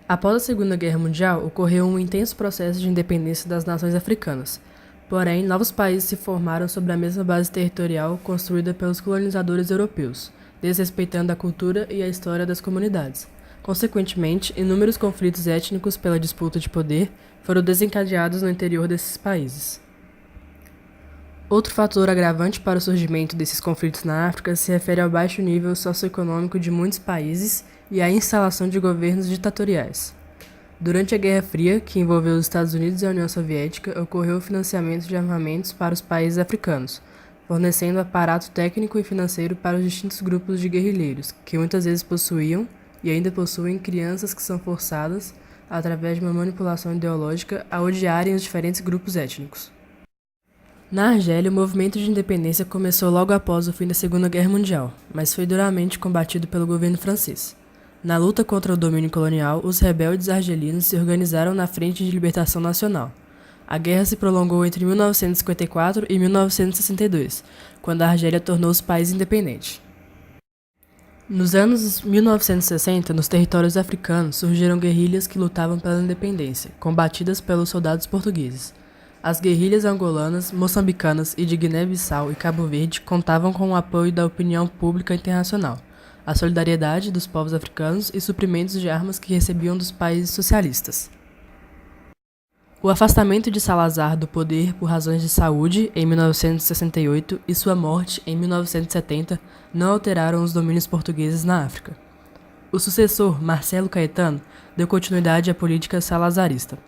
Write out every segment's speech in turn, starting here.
Após a Segunda Guerra Mundial, ocorreu um intenso processo de independência das nações africanas. Porém, novos países se formaram sobre a mesma base territorial construída pelos colonizadores europeus, desrespeitando a cultura e a história das comunidades. Consequentemente, inúmeros conflitos étnicos pela disputa de poder foram desencadeados no interior desses países. Outro fator agravante para o surgimento desses conflitos na África se refere ao baixo nível socioeconômico de muitos países e à instalação de governos ditatoriais. Durante a Guerra Fria, que envolveu os Estados Unidos e a União Soviética, ocorreu o financiamento de armamentos para os países africanos, fornecendo aparato técnico e financeiro para os distintos grupos de guerrilheiros, que muitas vezes possuíam e ainda possuem crianças que são forçadas, através de uma manipulação ideológica, a odiarem os diferentes grupos étnicos. Na Argélia, o movimento de independência começou logo após o fim da Segunda Guerra Mundial, mas foi duramente combatido pelo governo francês. Na luta contra o domínio colonial, os rebeldes argelinos se organizaram na Frente de Libertação Nacional. A guerra se prolongou entre 1954 e 1962, quando a Argélia tornou-se país independente. Nos anos 1960, nos territórios africanos, surgiram guerrilhas que lutavam pela independência, combatidas pelos soldados portugueses. As guerrilhas angolanas, moçambicanas e de Guiné-Bissau e Cabo Verde contavam com o apoio da opinião pública internacional, a solidariedade dos povos africanos e suprimentos de armas que recebiam dos países socialistas. O afastamento de Salazar do poder por razões de saúde, em 1968, e sua morte, em 1970, não alteraram os domínios portugueses na África. O sucessor, Marcelo Caetano, deu continuidade à política salazarista.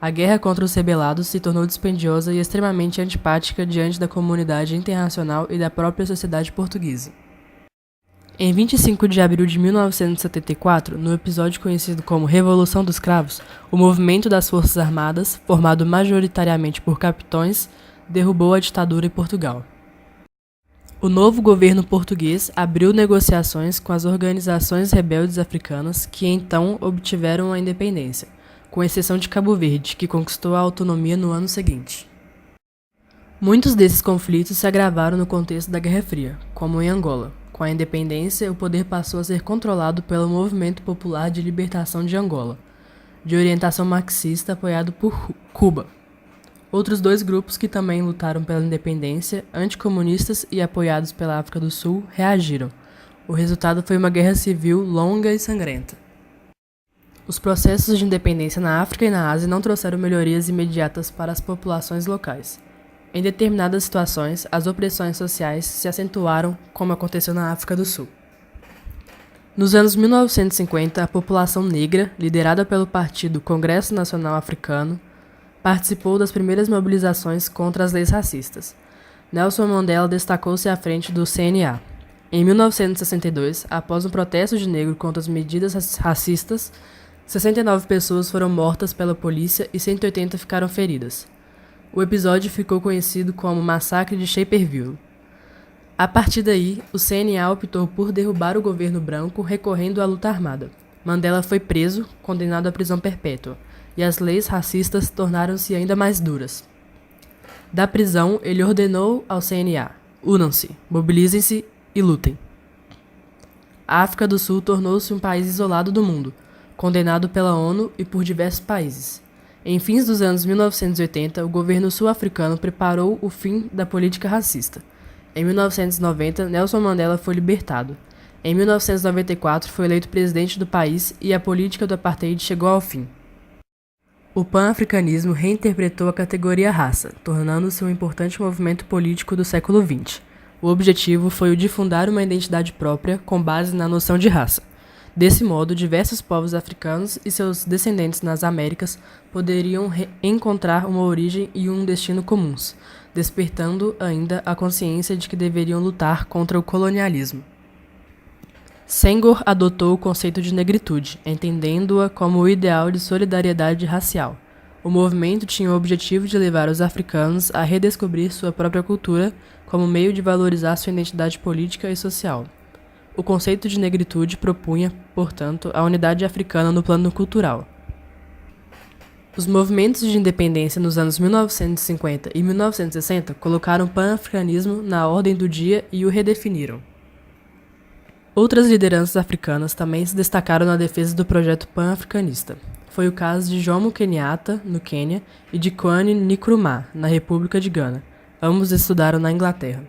A guerra contra os rebelados se tornou dispendiosa e extremamente antipática diante da comunidade internacional e da própria sociedade portuguesa. Em 25 de abril de 1974, no episódio conhecido como Revolução dos Cravos, o movimento das Forças Armadas, formado majoritariamente por capitães, derrubou a ditadura em Portugal. O novo governo português abriu negociações com as organizações rebeldes africanas que então obtiveram a independência, com exceção de Cabo Verde, que conquistou a autonomia no ano seguinte. Muitos desses conflitos se agravaram no contexto da Guerra Fria, como em Angola. Com a independência, o poder passou a ser controlado pelo Movimento Popular de Libertação de Angola, de orientação marxista apoiado por Cuba. Outros dois grupos que também lutaram pela independência, anticomunistas e apoiados pela África do Sul, reagiram. O resultado foi uma guerra civil longa e sangrenta. Os processos de independência na África e na Ásia não trouxeram melhorias imediatas para as populações locais. Em determinadas situações, as opressões sociais se acentuaram, como aconteceu na África do Sul. Nos anos 1950, a população negra, liderada pelo Partido Congresso Nacional Africano, participou das primeiras mobilizações contra as leis racistas. Nelson Mandela destacou-se à frente do CNA. Em 1962, após um protesto de negro contra as medidas racistas, 69 pessoas foram mortas pela polícia e 180 ficaram feridas. O episódio ficou conhecido como Massacre de Shaperville. A partir daí, o CNA optou por derrubar o governo branco recorrendo à luta armada. Mandela foi preso, condenado à prisão perpétua, e as leis racistas tornaram-se ainda mais duras. Da prisão, ele ordenou ao CNA: unam-se, mobilizem-se e lutem. A África do Sul tornou-se um país isolado do mundo, condenado pela ONU e por diversos países. Em fins dos anos 1980, o governo sul-africano preparou o fim da política racista. Em 1990, Nelson Mandela foi libertado. Em 1994, foi eleito presidente do país e a política do apartheid chegou ao fim. O pan-africanismo reinterpretou a categoria raça, tornando-se um importante movimento político do século XX. O objetivo foi o de fundar uma identidade própria com base na noção de raça. Desse modo, diversos povos africanos e seus descendentes nas Américas poderiam encontrar uma origem e um destino comuns, despertando ainda a consciência de que deveriam lutar contra o colonialismo. Senghor adotou o conceito de negritude, entendendo-a como o ideal de solidariedade racial. O movimento tinha o objetivo de levar os africanos a redescobrir sua própria cultura como meio de valorizar sua identidade política e social. O conceito de negritude propunha, portanto, a unidade africana no plano cultural. Os movimentos de independência nos anos 1950 e 1960 colocaram o pan-africanismo na ordem do dia e o redefiniram. Outras lideranças africanas também se destacaram na defesa do projeto pan-africanista. Foi o caso de Jomo Kenyatta, no Quênia, e de Kwame Nkrumah, na República de Gana. Ambos estudaram na Inglaterra.